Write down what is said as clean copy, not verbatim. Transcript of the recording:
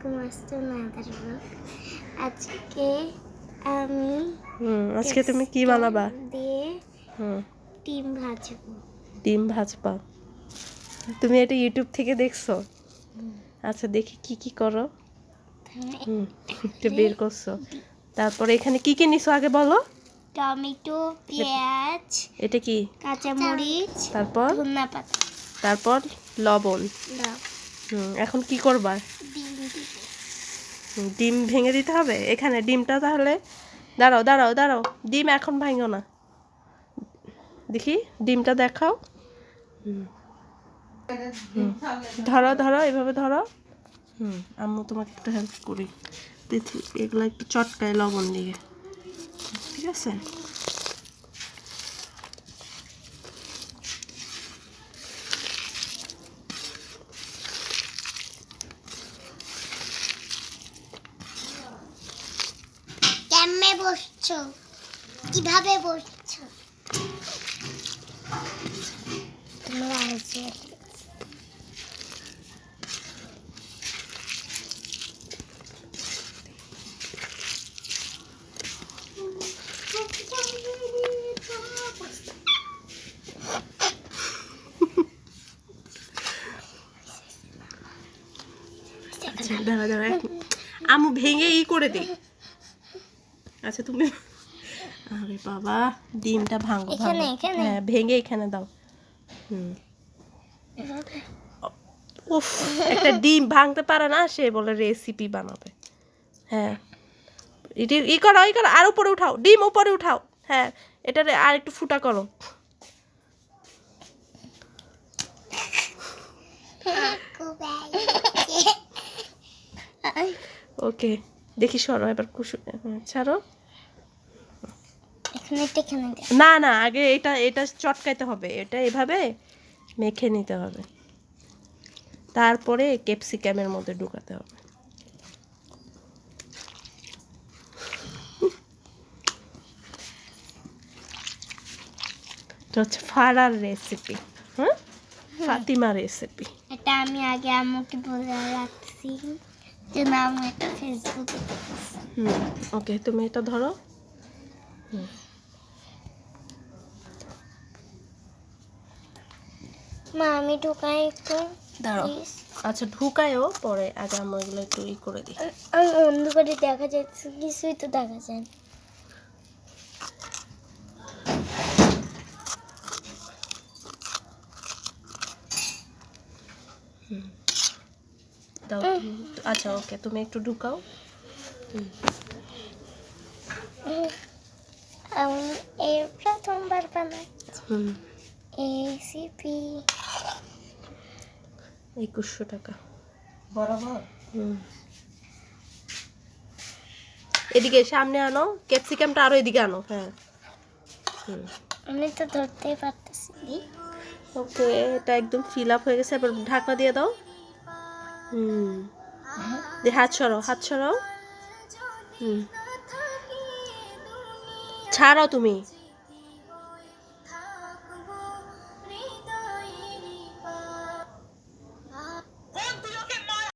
আলাইকুম আসসালাম আজকে আমি আজকে তুমি কি বানাবা? দিয়ে ডিম ভাজবো। ডিম ভাজবা? তুমি এটা ইউটিউব থেকে দেখছো? আচ্ছা দেখি কি কি করো। এটা বের করছো, তারপরে এখানে কি কি নিছো আগে বলো। টমেটো, পেঁয়াজ, এটা কি? কাঁচামরিচ, তারপর ধনিয়া পাতা, তারপর লবণ। এখন কি করবা? ডিম ভেঙে দিতে হবে এখানে। ডিমটা তাহলে দাঁড়াও দাঁড়াও দাঁড়াও, ডিম এখন ভাঙো না, দেখি ডিমটা দেখাও। ধরো ধরো এভাবে ধরো। আম্মু তোমাকে একটু হেল্প করি। দেখি এগুলো একটু চটকায় লবণ দিয়ে, ঠিক আছে? কেমনে বসছো? কিভাবে বসছো? তোমরা আছে দাঁড়া দাঁড়া, আম্মু ভেঙে করে দিই। আচ্ছা তুমি, আরে বাবা, ডিমটা ভাঙো ভাঙো। হ্যাঁ ভেঙে এখানে দাও। উফ, একটা ডিম ভাঙতে পারে না, সে বলে রেসিপি বানাবে। হ্যাঁ ই করো ই করো, আর উপরে উঠাও, ডিম উপরে উঠাও। হ্যাঁ এটা আর একটু ফুটা করো। ওকে দেখি সরো এবার, কুসু ছাড়ো। না না, আগে এটা এটা চটকাইতে হবে, এটা এভাবে মেখে নিতে হবে, তারপরে ক্যাপসিকামের মধ্যে ঢুকাতে হবে। এটা হচ্ছে ফারার রেসিপি, হ্যাঁ ফাতিমা রেসিপি। এটা আমি আগে আম্মুকে বলে রাখছি যে না আমি এটা ফেসবুকে ওকে তুমি এটা ধরো। মা আমি ঢুকাই একটু দাঁড়াও। আচ্ছা ঢুকায়ও, পরে আগে আমরা এগুলো একটু করে দিই। আমি অন্ধকারে দেখা যাচ্ছে, কিছুই তো দেখা যায় না। দাও আচ্ছা ওকে তুমি একটু ঢুকাও। আমি এই প্রথমবার বানাচ্ছি রেসিপি। 2100 টাকা বরাবর। এদিকে সামনে আনো, ক্যাপসিকামটা আরো এদিকে আনো। হ্যাঁ আমি তো ধরতেই পারতেছি। ওকে এটা একদম ফিল আপ হয়ে গেছে, এবার ঢাকনা দিয়ে দাও। হাত সরাও হাত সরাও। ছাড়াও তুমি।